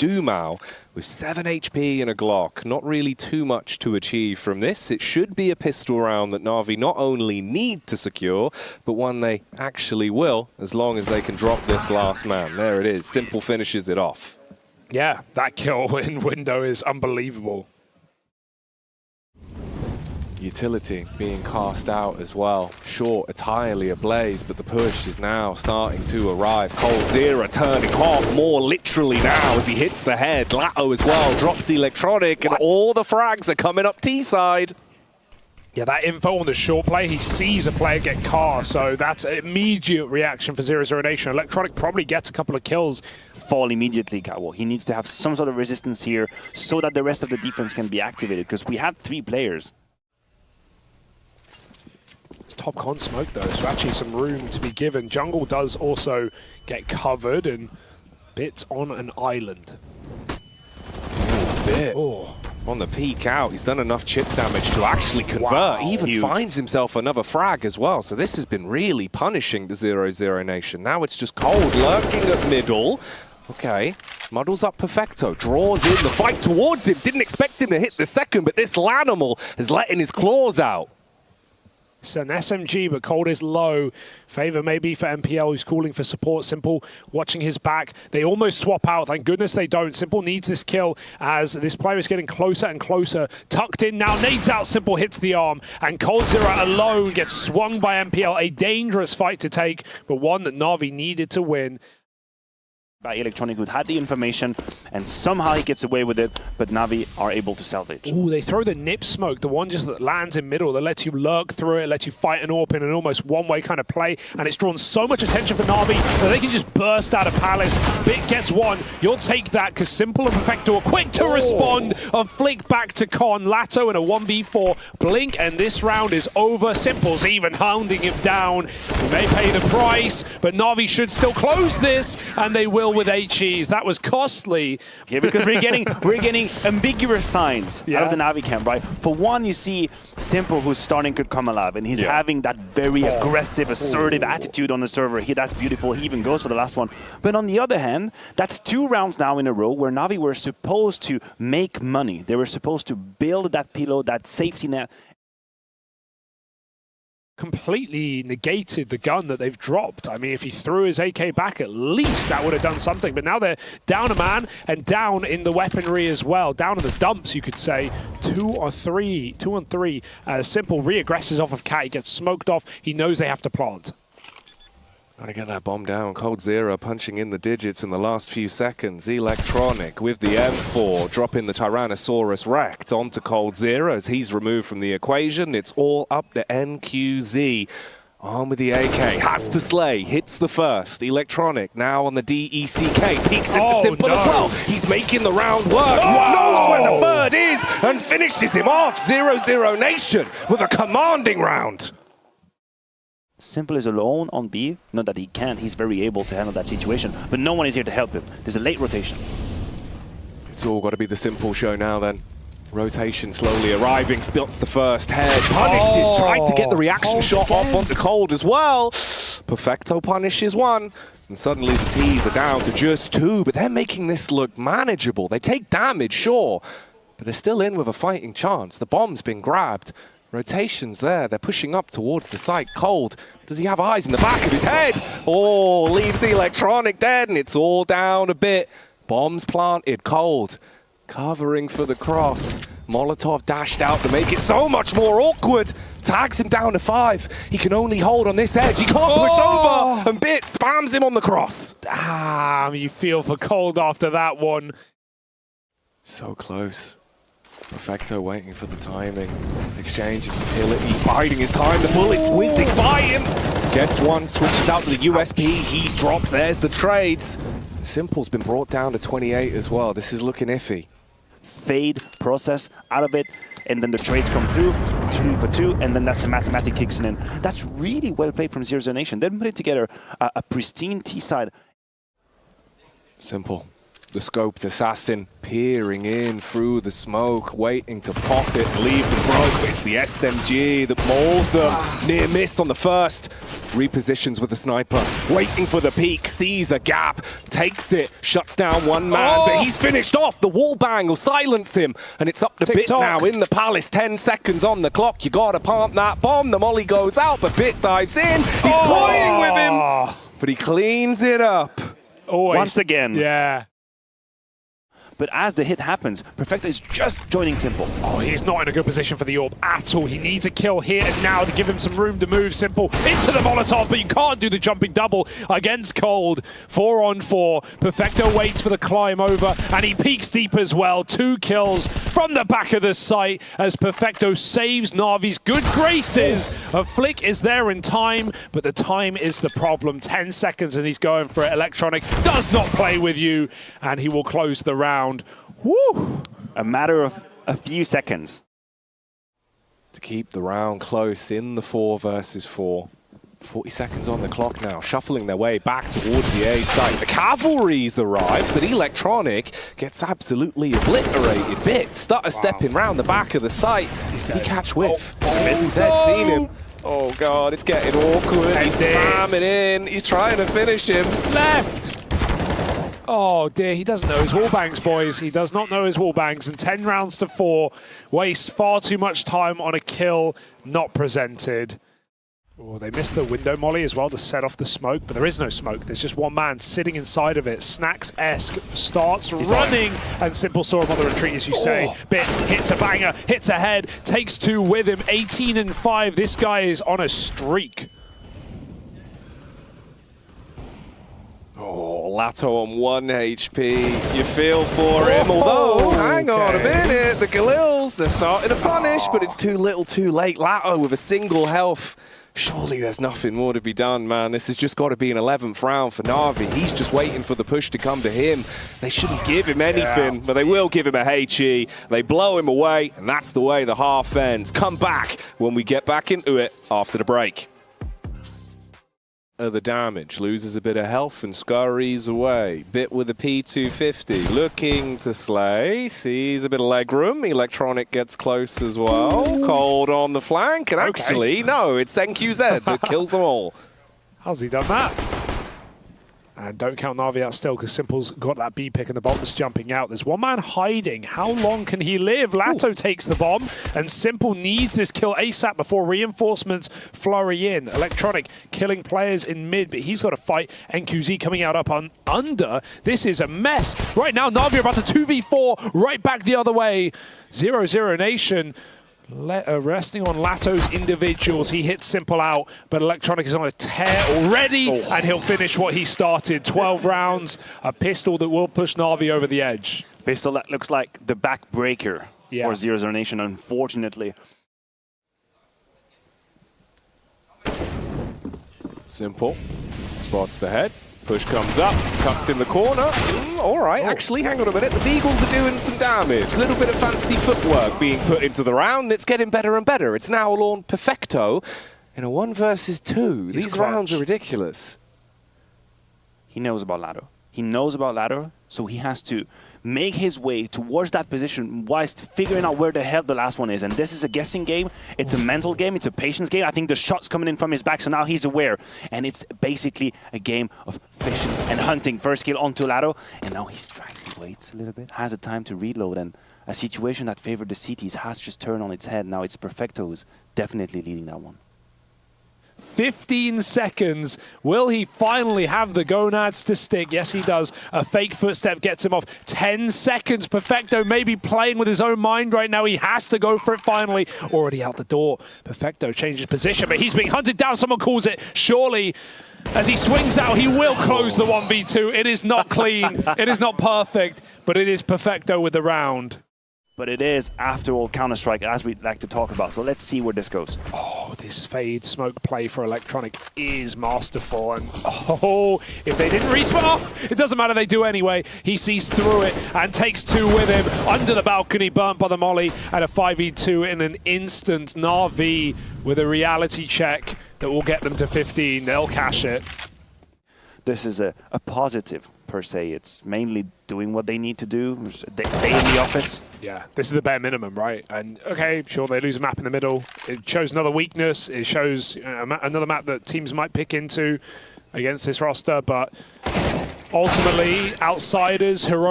Dumao with 7 HP and a Glock. Not really too much to achieve from this. It should be a pistol round that Na'Vi not only need to secure, but one they actually will, as long as they can drop this last man. There it is. Simple finishes it off. Yeah, that kill in window is unbelievable. Utility being cast out as well. Short entirely ablaze, but the push is now starting to arrive. coldzera turning hot, more literally now as he hits the head. Latto as well, drops the electronic, and all the frags are coming up T-side. Yeah, that info on the short play, he sees a player get cast, so that's an immediate reaction for 0-0 Nation. Electronic probably gets a couple of kills. Fall immediately, Kawo. He needs to have some sort of resistance here so that the rest of the defense can be activated, because we had 3 players. Top con smoke though, so actually some room to be given. Jungle does also get covered, and Bits on an island. Bit. Oh. On the peek out, he's done enough chip damage to actually convert. Wow, he even finds himself another frag as well. So this has been really punishing the 0-0 Nation. Now it's just Cold lurking at middle. Okay, muddles up Perfecto, draws in the fight towards him. Didn't expect him to hit the second, but this Lanimal is letting his claws out. It's an SMG, but Cold is low. Favor maybe for MPL, who's calling for support. Simple watching his back. They almost swap out. Thank goodness they don't. Simple needs this kill as this player is getting closer and closer. Tucked in now, nades out. Simple hits the arm. And coldzera alone gets swung by MPL. A dangerous fight to take, but one that Na'Vi needed to win. By Electronic, who had the information, and somehow he gets away with it, but Na'Vi are able to salvage. Ooh, they throw the nip smoke, the one just that lands in middle, that lets you lurk through it, lets you fight an AWP in an almost one-way kind of play, and it's drawn so much attention for Na'Vi that they can just burst out of Palace. Bit gets one, you'll take that, because Simple and Perfecto are quick to respond. A flick back to Con, Latto in a 1v4, Blink, and this round is over. Simple's even hounding him down. He may pay the price, but Na'Vi should still close this, and they will with HEs. That was costly. Yeah, because we're getting ambiguous signs out of the Na'Vi camp, right? For one, you see Simple, who's starting to come alive, and he's having that very aggressive, assertive attitude on the server. That's beautiful. He even goes for the last one. But on the other hand, that's 2 rounds now in a row where Na'Vi were supposed to make money. They were supposed to build that pillow, that safety net. Completely negated the gun that they've dropped. I mean, if he threw his AK back, at least that would have done something. But now they're down a man and down in the weaponry as well. Down in the dumps, you could say. 2 on 3. Simple re-aggresses off of Cat. He gets smoked off. He knows they have to plant. Gotta get that bomb down. coldzera punching in the digits in the last few seconds. Electronic with the M4, dropping the Tyrannosaurus wrecked onto coldzera as he's removed from the equation. It's all up to NQZ. On with the AK, has to slay, hits the first. Electronic now on the DECK, peeks into Simple as well. He's making the round work, knows where the third is, and finishes him off. 0-0 Nation with a commanding round. Simple is alone on B. Not that he can't, he's very able to handle that situation, but no one is here to help him. There's a late rotation. It's all got to be the Simple show now then. Rotation slowly arriving, spots the first head, punished it, tried to get the reaction shot off onto Cold as well. Perfecto punishes one, and suddenly the T's are down to just 2, but they're making this look manageable. They take damage, sure, but they're still in with a fighting chance. The bomb's been grabbed. Rotations there, they're pushing up towards the site. Cold, does he have eyes in the back of his head? Oh, leaves the Electronic dead, and it's all down a bit. Bombs planted, Cold covering for the cross. Molotov dashed out to make it so much more awkward. Tags him down to 5. He can only hold on this edge. He can't push over, and Bit spams him on the cross. Damn, you feel for Cold after that one. So close. Perfecto waiting for the timing. Exchange of utility, biding his time. The bullet's whizzing by him. Gets one, switches out to the USP. He's dropped. There's the trades. Simple's been brought down to 28 as well. This is looking iffy. Fade, process, out of it, and then the trades come through, 2 for 2, and then that's the mathematic kicks in. That's really well played from 0-0 Nation. They put together a pristine T-side. Simple. The scoped assassin peering in through the smoke, waiting to pop it and leave them broke. It's the SMG that mauls them. Near miss on the first. repositions with the sniper, waiting for the peek, sees a gap, takes it, shuts down one man, but he's finished off. The wall bang will silence him, and it's up to Bit now in the Palace. 10 seconds on the clock. You gotta plant that bomb. The molly goes out, but Bit dives in. He's toying with him, but he cleans it up. Always. Once again. Yeah. But as the hit happens, Perfecto is just joining Simple. Oh, he's not in a good position for the orb at all. He needs a kill here and now to give him some room to move. Simple into the Molotov, but you can't do the jumping double against Cold. 4 on 4. Perfecto waits for the climb over, and he peeks deep as well. 2 kills from the back of the site as Perfecto saves Na'Vi's good graces. A flick is there in time, but the time is the problem. 10 seconds and he's going for it. Electronic does not play with you, and he will close the round. Woo! A matter of a few seconds. To keep the round close in the 4 versus 4. 40 seconds on the clock now, shuffling their way back towards the A site. The cavalry's arrived, but Electronic gets absolutely obliterated. Bit stutter stepping round the back of the site. Did he catch whiff? He's seen him. Oh god, it's getting awkward. He's slamming in. He's trying to finish him. Left. Oh dear, he doesn't know his wallbangs, boys. He does not know his wallbangs, and 10 rounds to 4 wastes far too much time on a kill not presented. Oh, they missed the window molly as well to set off the smoke, but there is no smoke. There's just one man sitting inside of it. Snacks-esque starts running, and Simple saw him on the retreat, as you say. Bit hits a banger, hits a head, takes 2 with him. 18 and 5. This guy is on a streak. Oh, Lato on 1 HP. You feel for him, although, hang on a minute, the Galils, they're starting to punish, but it's too little too late. Lato with a single health. Surely there's nothing more to be done, man. This has just got to be an 11th round for Na'Vi. He's just waiting for the push to come to him. They shouldn't give him anything, but they will give him a HE. They blow him away, and that's the way the half ends. Come back when we get back into it after the break. The damage, loses a bit of health and scurries away. Bit with a P250, looking to slay, sees a bit of leg room. Electronic gets close as well. Cold on the flank, and actually, no, it's NQZ that kills them all. How's he done that? And don't count Na'Vi out still, because Simple's got that B pick and the bomb's jumping out. There's one man hiding. How long can he live? Lato takes the bomb, and Simple needs this kill ASAP before reinforcements flurry in. Electronic killing players in mid, but he's got to fight NQZ coming out up on under. This is a mess. Right now, Na'Vi are about to 2v4 right back the other way. 0-0 Nation. Resting on Lato's individuals. He hits Simple out, but Electronic is on a tear already, and he'll finish what he started. 12 rounds, a pistol that will push Na'Vi over the edge. Pistol that looks like the backbreaker for 0-0 Nation, unfortunately. Simple spots the head. Push comes up, tucked in the corner. All right, actually, hang on a minute. The Deagles are doing some damage. A little bit of fancy footwork being put into the round. It's getting better and better. It's now on Perfecto in a 1 versus 2. These rounds are ridiculous. He knows about Lato. He knows about Lato, so he has to make his way towards that position whilst figuring out where the hell the last one is. And this is a guessing game. It's a mental game. It's a patience game. I think the shot's coming in from his back, so now he's aware. And it's basically a game of fishing and hunting. First kill onto Lato, and now he strikes. He waits a little bit, has the time to reload, and a situation that favored the CTs has just turned on its head. Now it's Perfecto who's definitely leading that one. 15 seconds. Will he finally have the gonads to stick? Yes, he does. A fake footstep gets him off. 10 seconds. Perfecto may be playing with his own mind right now. He has to go for it finally. Already out the door. Perfecto changes position, but he's being hunted down. Someone calls it. Surely, as he swings out, he will close the 1v2. It is not clean. It is not perfect, but it is Perfecto with the round. But it is, after all, Counter-Strike, as we like to talk about. So let's see where this goes. Oh, this fade smoke play for Electronic is masterful. And if they didn't respawn, it doesn't matter, they do anyway. He sees through it and takes 2 with him. Under the balcony, burnt by the molly, and a 5v2 in an instant. Na'Vi with a reality check that will get them to 15. They'll cash it. This is a positive per se. It's mainly doing what they need to do. They in the office. Yeah, this is the bare minimum, right? And okay, sure, they lose a map in the middle. It shows another weakness. It shows another map that teams might pick into against this roster. But ultimately, outsiders, heroic.